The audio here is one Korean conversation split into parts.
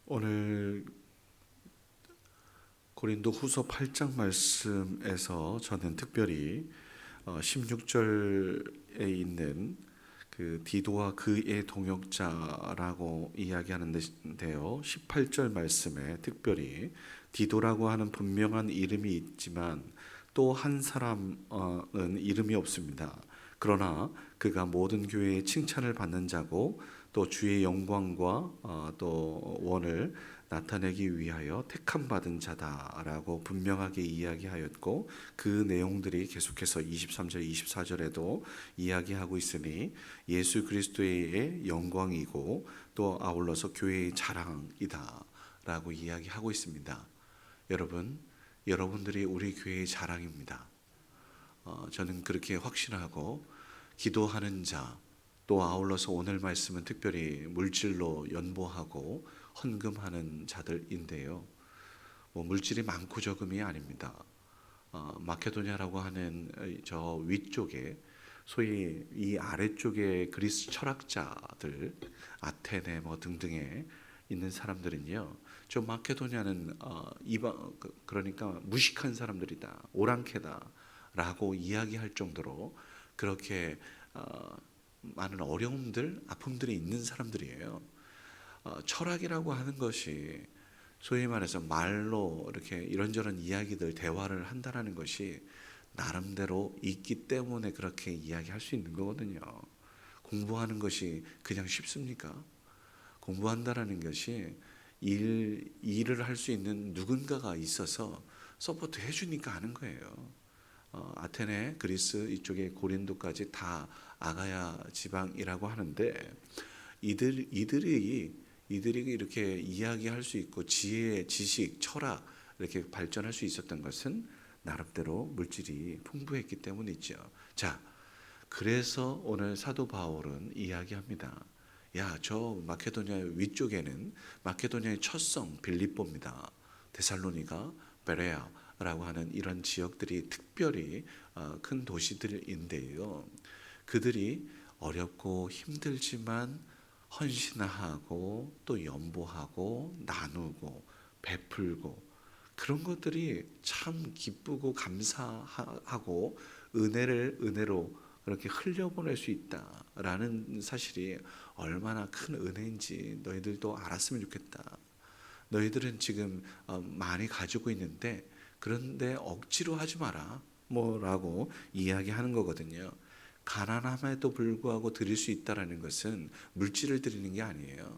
오늘 고린도 후서 8장 말씀에서 저는 특별히 16절에 있는 그 디도와 그의 동역자라고 이야기하는데요, 18절 말씀에 특별히 디도라고 하는 분명한 이름이 있지만 또 한 사람은 이름이 없습니다. 그러나 그가 모든 교회의 칭찬을 받는 자고 또 주의 영광과 또 원을 나타내기 위하여 택함 받은 자다라고 분명하게 이야기하였고, 그 내용들이 계속해서 23절 24절에도 이야기하고 있으니 예수 그리스도의 영광이고 또 아울러서 교회의 자랑이다 라고 이야기하고 있습니다. 여러분들이 우리 교회의 자랑입니다. 저는 그렇게 확신하고, 기도하는 자, 또 아울러서 오늘 말씀은 특별히 물질로 연보하고 헌금하는 자들인데요, 물질이 많고 적음이 아닙니다. 마케도냐라고 하는 저 위쪽에, 소위 이 아래쪽에 그리스 철학자들, 아테네 등등에 있는 사람들은요, 저 마케도냐는 그러니까 무식한 사람들이다, 오랑캐다라고 이야기할 정도로 그렇게 많은 어려움들, 아픔들이 있는 사람들이에요. 철학이라고 하는 것이 소위 말해서 말로 이렇게 이런저런 이야기들, 대화를 한다라는 것이 나름대로 있기 때문에 그렇게 이야기할 수 있는 거거든요. 공부하는 것이 그냥 쉽습니까? 공부한다라는 것이 일을 할 수 있는 누군가가 있어서 서포트 해주니까 하는 거예요. 아테네, 그리스 이쪽에 고린도까지 다 아가야 지방이라고 하는데, 이들이 이렇게 이야기할 수 있고 지혜, 지식, 철학 이렇게 발전할 수 있었던 것은 나름대로 물질이 풍부했기 때문이죠. 자, 그래서 오늘 사도 바울은 이야기합니다. 야, 저 마케도냐 위쪽에는 마케도냐의 첫 성 빌립보입니다. 데살로니가, 베레아라고 하는 이런 지역들이 특별히 큰 도시들인데요, 그들이 어렵고 힘들지만 헌신하고 또 연보하고 나누고 베풀고, 그런 것들이 참 기쁘고 감사하고 은혜로 그렇게 흘려보낼 수 있다라는 사실이 얼마나 큰 은혜인지 너희들도 알았으면 좋겠다. 너희들은 지금 많이 가지고 있는데, 그런데 억지로 하지 마라 라고 이야기하는 거거든요. 가난함에도 불구하고 드릴 수 있다라는 것은 물질을 드리는 게 아니에요.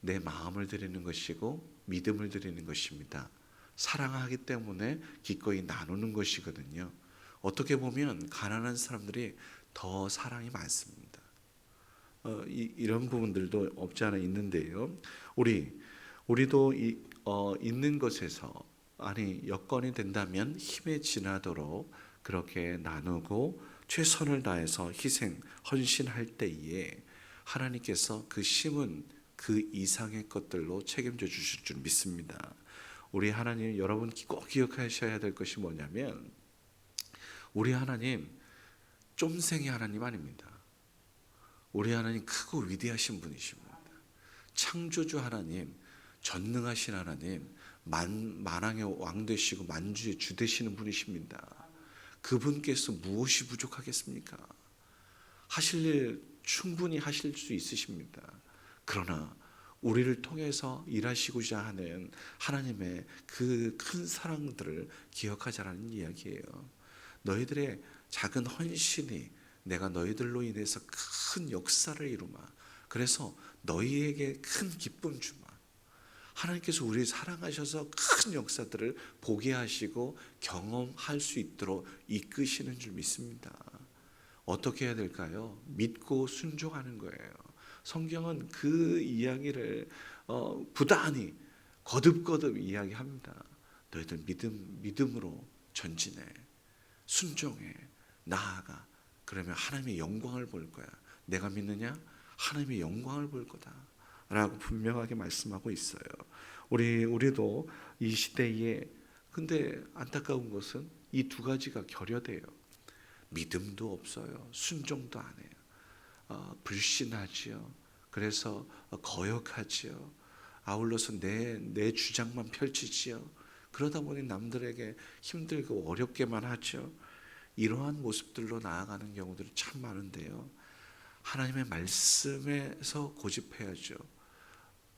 내 마음을 드리는 것이고 믿음을 드리는 것입니다. 사랑하기 때문에 기꺼이 나누는 것이거든요. 어떻게 보면 가난한 사람들이 더 사랑이 많습니다. 이런 부분들도 없지 않아 있는데요, 우리도 있는 것에서, 여건이 된다면 힘에 지나도록 그렇게 나누고 최선을 다해서 희생, 헌신할 때에 하나님께서 그 심은 그 이상의 것들로 책임져 주실 줄 믿습니다. 우리 하나님, 여러분 꼭 기억하셔야 될 것이 뭐냐면, 우리 하나님 쫌생이 하나님 아닙니다. 우리 하나님 크고 위대하신 분이십니다. 창조주 하나님, 전능하신 하나님, 만왕의 왕 되시고 만주의 주 되시는 분이십니다. 그분께서 무엇이 부족하겠습니까? 하실 일 충분히 하실 수 있으십니다. 그러나 우리를 통해서 일하시고자 하는 하나님의 그 큰 사랑들을 기억하자라는 이야기예요. 너희들의 작은 헌신이 내가 너희들로 인해서 큰 역사를 이루마. 그래서 너희에게 큰 기쁨 주마. 하나님께서 우리를 사랑하셔서 큰 역사들을 보게 하시고 경험할 수 있도록 이끄시는 줄 믿습니다. 어떻게 해야 될까요? 믿고 순종하는 거예요. 성경은 그 이야기를 부단히 거듭거듭 이야기합니다. 너희들 믿음으로 전진해, 순종해, 나아가. 그러면 하나님의 영광을 볼 거야. 내가 믿느냐? 하나님의 영광을 볼 거다 라고 분명하게 말씀하고 있어요. 우리도 이 시대에, 근데 안타까운 것은 이 두 가지가 결여돼요. 믿음도 없어요. 순종도 안 해요. 불신하지요. 그래서 거역하지요. 아울러서 내 주장만 펼치지요. 그러다 보니 남들에게 힘들고 어렵게만 하죠. 이러한 모습들로 나아가는 경우들이 참 많은데요. 하나님의 말씀에서 고집해야죠.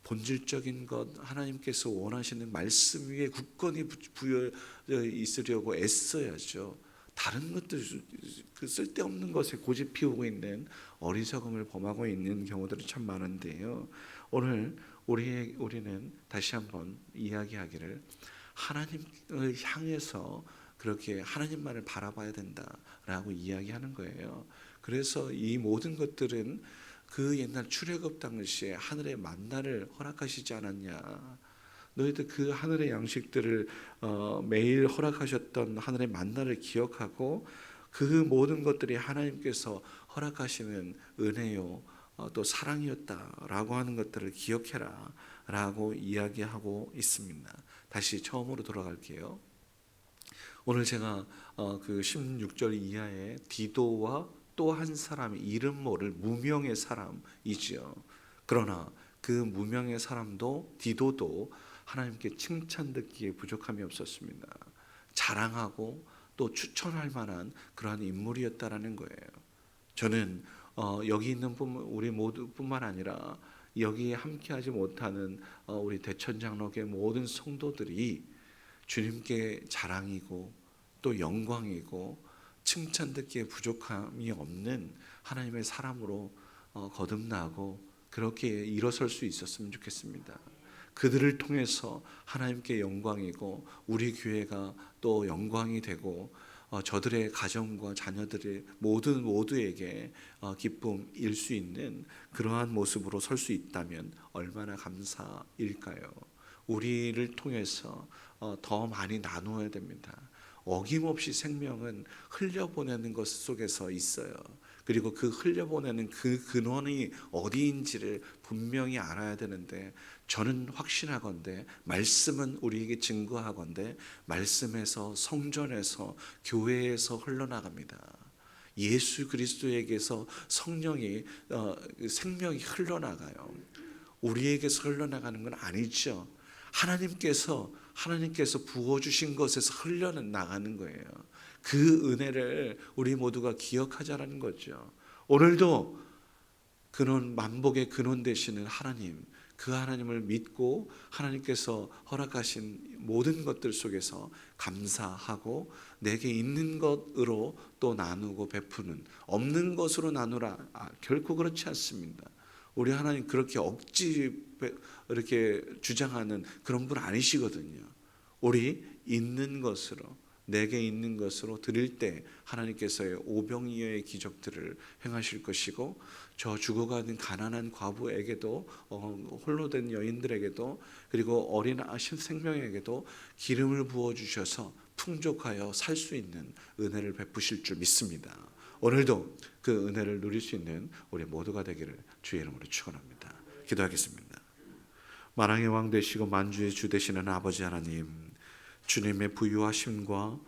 본질적인 것, 하나님께서 원하시는 말씀 위에 굳건히 부여 있으려고 애써야죠. 다른 것들, 그 쓸데없는 것에 고집 피우고 있는 어리석음을 범하고 있는 경우들이 참 많은데요. 오늘 우리는 다시 한번 이야기하기를 하나님을 향해서 그렇게 하나님만을 바라봐야 된다라고 이야기하는 거예요. 그래서 이 모든 것들은 그 옛날 출애굽 당시에 하늘의 만나를 허락하시지 않았냐. 너희들 그 하늘의 양식들을 매일 허락하셨던 하늘의 만나를 기억하고 그 모든 것들이 하나님께서 허락하시는 은혜요 또 사랑이었다라고 하는 것들을 기억해라 라고 이야기하고 있습니다. 다시 처음으로 돌아갈게요. 오늘 제가 그 16절 이하에 디도와 또 한 사람이 이름 모를 무명의 사람이지요. 그러나 그 무명의 사람도 디도도 하나님께 칭찬 듣기에 부족함이 없었습니다. 자랑하고 또 추천할 만한 그러한 인물이었다라는 거예요. 저는 여기 있는 우리 모두뿐만 아니라 여기에 함께하지 못하는 우리 대천장로교회 모든 성도들이 주님께 자랑이고 또 영광이고 칭찬 듣기에 부족함이 없는 하나님의 사람으로 거듭나고 그렇게 일어설 수 있었으면 좋겠습니다. 그들을 통해서 하나님께 영광이고 우리 교회가 또 영광이 되고 저들의 가정과 자녀들의 모두에게 기쁨일 수 있는 그러한 모습으로 설 수 있다면 얼마나 감사일까요? 우리를 통해서 더 많이 나누어야 됩니다. 어김없이 생명은 흘려보내는 것 속에서 있어요. 그리고 그 흘려보내는 그 근원이 어디인지를 분명히 알아야 되는데 저는 확신하건대 말씀은 우리에게 증거하건대 말씀에서 성전에서 교회에서 흘러나갑니다. 예수 그리스도에게서 성령이 생명이 흘러나가요. 우리에게서 흘러나가는 건 아니죠. 하나님께서 부어주신 것에서 흘러나가는 거예요. 그 은혜를 우리 모두가 기억하자라는 거죠. 오늘도 만복의 근원 되시는 하나님, 그 하나님을 믿고 하나님께서 허락하신 모든 것들 속에서 감사하고 내게 있는 것으로 또 나누고 베푸는, 없는 것으로 나누라. 결코 그렇지 않습니다. 우리 하나님 그렇게 이렇게 주장하는 그런 분 아니시거든요. 우리 있는 것으로, 내게 있는 것으로 드릴 때 하나님께서의 오병이어의 기적들을 행하실 것이고 저 죽어가는 가난한 과부에게도 홀로 된 여인들에게도 그리고 어린 생명에게도 기름을 부어주셔서 풍족하여 살 수 있는 은혜를 베푸실 줄 믿습니다. 오늘도 그 은혜를 누릴 수 있는 우리 모두가 되기를 주의 이름으로 축원합니다. 기도하겠습니다. 만왕의 왕 되시고 만주의 주 되시는 아버지 하나님, 주님의 부유하심과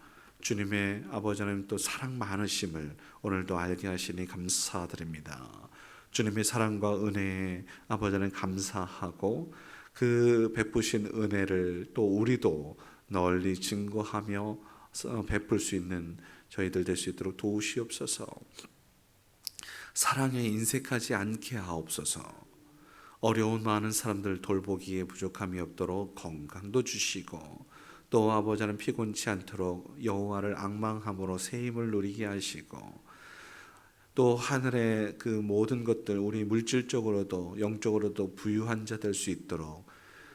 주님의 아버지 하나님 또 사랑 많으심을 오늘도 알게 하시니 감사드립니다. 주님의 사랑과 은혜에 아버지 하나님 감사하고 그 베푸신 은혜를 또 우리도 널리 증거하며 베풀 수 있는 저희들 될 수 있도록 도우시옵소서. 사랑에 인색하지 않게 하옵소서. 어려운 많은 사람들 돌보기에 부족함이 없도록 건강도 주시고 또 아버지 하나님 피곤치 않도록 여호와를 앙망함으로 새 힘을 누리게 하시고 또 하늘의 그 모든 것들 우리 물질적으로도 영적으로도 부유한 자 될 수 있도록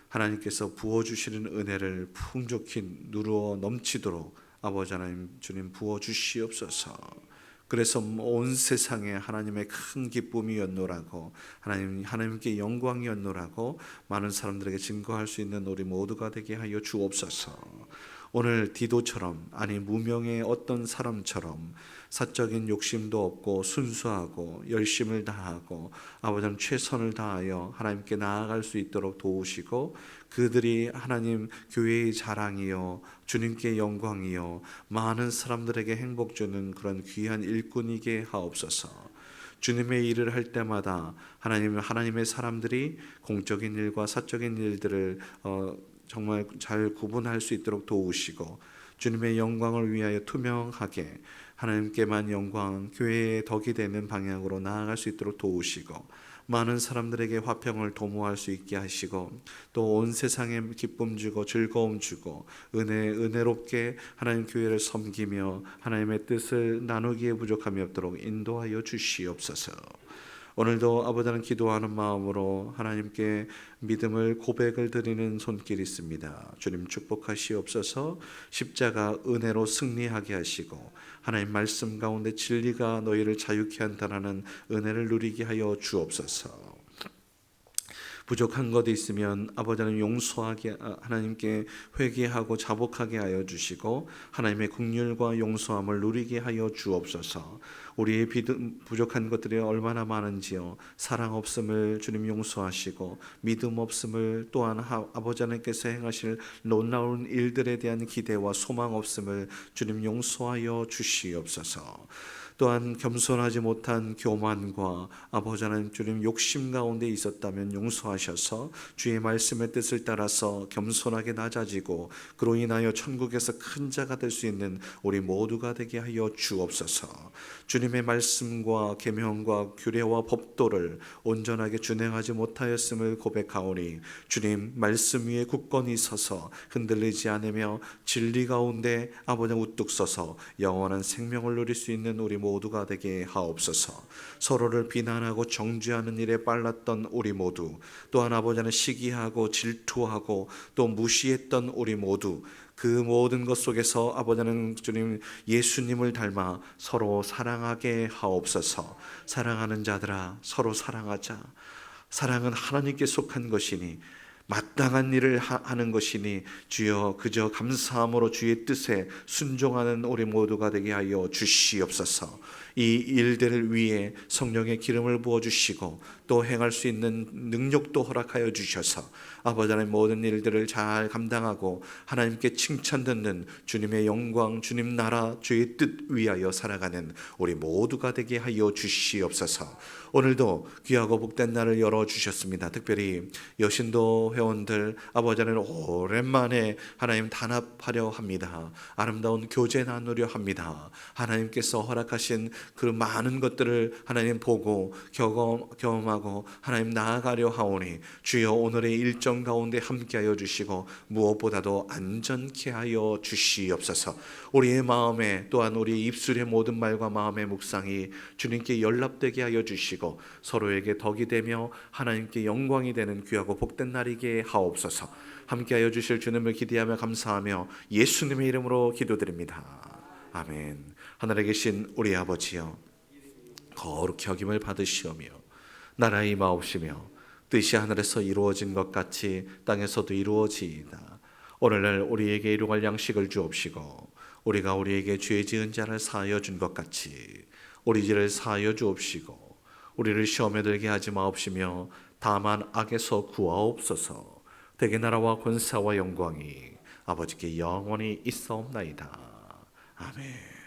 하나님께서 부어주시는 은혜를 풍족히 누르어 넘치도록 아버지 하나님 주님 부어주시옵소서. 그래서 온 세상에 하나님의 큰 기쁨이었노라고 하나님께 영광이었노라고 많은 사람들에게 증거할 수 있는 우리 모두가 되게 하여 주옵소서. 오늘 디도처럼 아니 무명의 어떤 사람처럼 사적인 욕심도 없고 순수하고 열심을 다하고 아버지 최선을 다하여 하나님께 나아갈 수 있도록 도우시고 그들이 하나님 교회의 자랑이요 주님께 영광이요 많은 사람들에게 행복 주는 그런 귀한 일꾼이게 하옵소서. 주님의 일을 할 때마다 하나님의 사람들이 공적인 일과 사적인 일들을 정말 잘 구분할 수 있도록 도우시고, 주님의 영광을 위하여 투명하게 하나님께만 영광, 교회의 덕이 되는 방향으로 나아갈 수 있도록 도우시고, 많은 사람들에게 화평을 도모할 수 있게 하시고, 또 온 세상에 기쁨 주고 즐거움 주고 은혜롭게 하나님 교회를 섬기며 하나님의 뜻을 나누기에 부족함이 없도록 인도하여 주시옵소서. 오늘도 아버지는 기도하는 마음으로 하나님께 믿음을 고백을 드리는 손길이 있습니다. 주님 축복하시옵소서. 십자가 은혜로 승리하게 하시고 하나님 말씀 가운데 진리가 너희를 자유케 한다라는 은혜를 누리게 하여 주옵소서. 부족한 것이 있으면 아버지는 용서하게, 하나님께 회개하고 자복하게 하여 주시고 하나님의 긍휼과 용서함을 누리게 하여 주옵소서. 우리의 부족한 것들이 얼마나 많은지요. 사랑 없음을 주님 용서하시고, 믿음 없음을 또한 아버지 하나님께서 행하실 놀라운 일들에 대한 기대와 소망 없음을 주님 용서하여 주시옵소서. 또한 겸손하지 못한 교만과 아버지 하나님 주님 욕심 가운데 있었다면 용서하셔서 주의 말씀의 뜻을 따라서 겸손하게 낮아지고 그로 인하여 천국에서 큰 자가 될 수 있는 우리 모두가 되게 하여 주옵소서. 주님의 말씀과 계명과 규례와 법도를 온전하게 준행하지 못하였음을 고백하오니 주님 말씀 위에 굳건히 서서 흔들리지 않으며 진리 가운데 아버지 우뚝 서서 영원한 생명을 누릴 수 있는 우리 모두가 되게 하옵소서. 서로를 비난하고 정죄하는 일에 빨랐던 우리 모두, 또한 아버지는 시기하고 질투하고 또 무시했던 우리 모두, 그 모든 것 속에서 아버지는 주님 예수님을 닮아 서로 사랑하게 하옵소서. 사랑하는 자들아 서로 사랑하자. 사랑은 하나님께 속한 것이니 마땅한 일을 하는 것이니 주여 그저 감사함으로 주의 뜻에 순종하는 우리 모두가 되게 하여 주시옵소서. 이 일들을 위해 성령의 기름을 부어주시고 또 행할 수 있는 능력도 허락하여 주셔서 아버지 하나님 모든 일들을 잘 감당하고 하나님께 칭찬 듣는 주님의 영광, 주님 나라, 주의 뜻 위하여 살아가는 우리 모두가 되게 하여 주시옵소서. 오늘도 귀하고 복된 날을 열어주셨습니다. 특별히 여신도 회원들 아버지 하나님 오랜만에 하나님 단합하려 합니다. 아름다운 교제 나누려 합니다. 하나님께서 허락하신 그 많은 것들을 하나님 보고 경험하고 하나님 나아가려 하오니 주여 오늘의 일정 가운데 함께하여 주시고 무엇보다도 안전케 하여 주시옵소서. 우리의 마음에 또한 우리의 입술의 모든 말과 마음의 묵상이 주님께 연락되게 하여 주시고 서로에게 덕이 되며 하나님께 영광이 되는 귀하고 복된 날이게 하옵소서. 함께하여 주실 주님을 기대하며 감사하며 예수님의 이름으로 기도드립니다. 아멘. 하늘에 계신 우리 아버지여, 거룩히 여김을 받으시오며 나라의 임하옵시며 뜻이 하늘에서 이루어진 것 같이 땅에서도 이루어지이다. 오늘날 우리에게 일용할 양식을 주옵시고 우리가 우리에게 죄 지은 자를 사하여 준 것 같이 우리 죄를 사하여 주옵시고 우리를 시험에 들게 하지 마옵시며 다만 악에서 구하옵소서. 대개 나라와 권세와 영광이 아버지께 영원히 있사옵나이다. 아멘.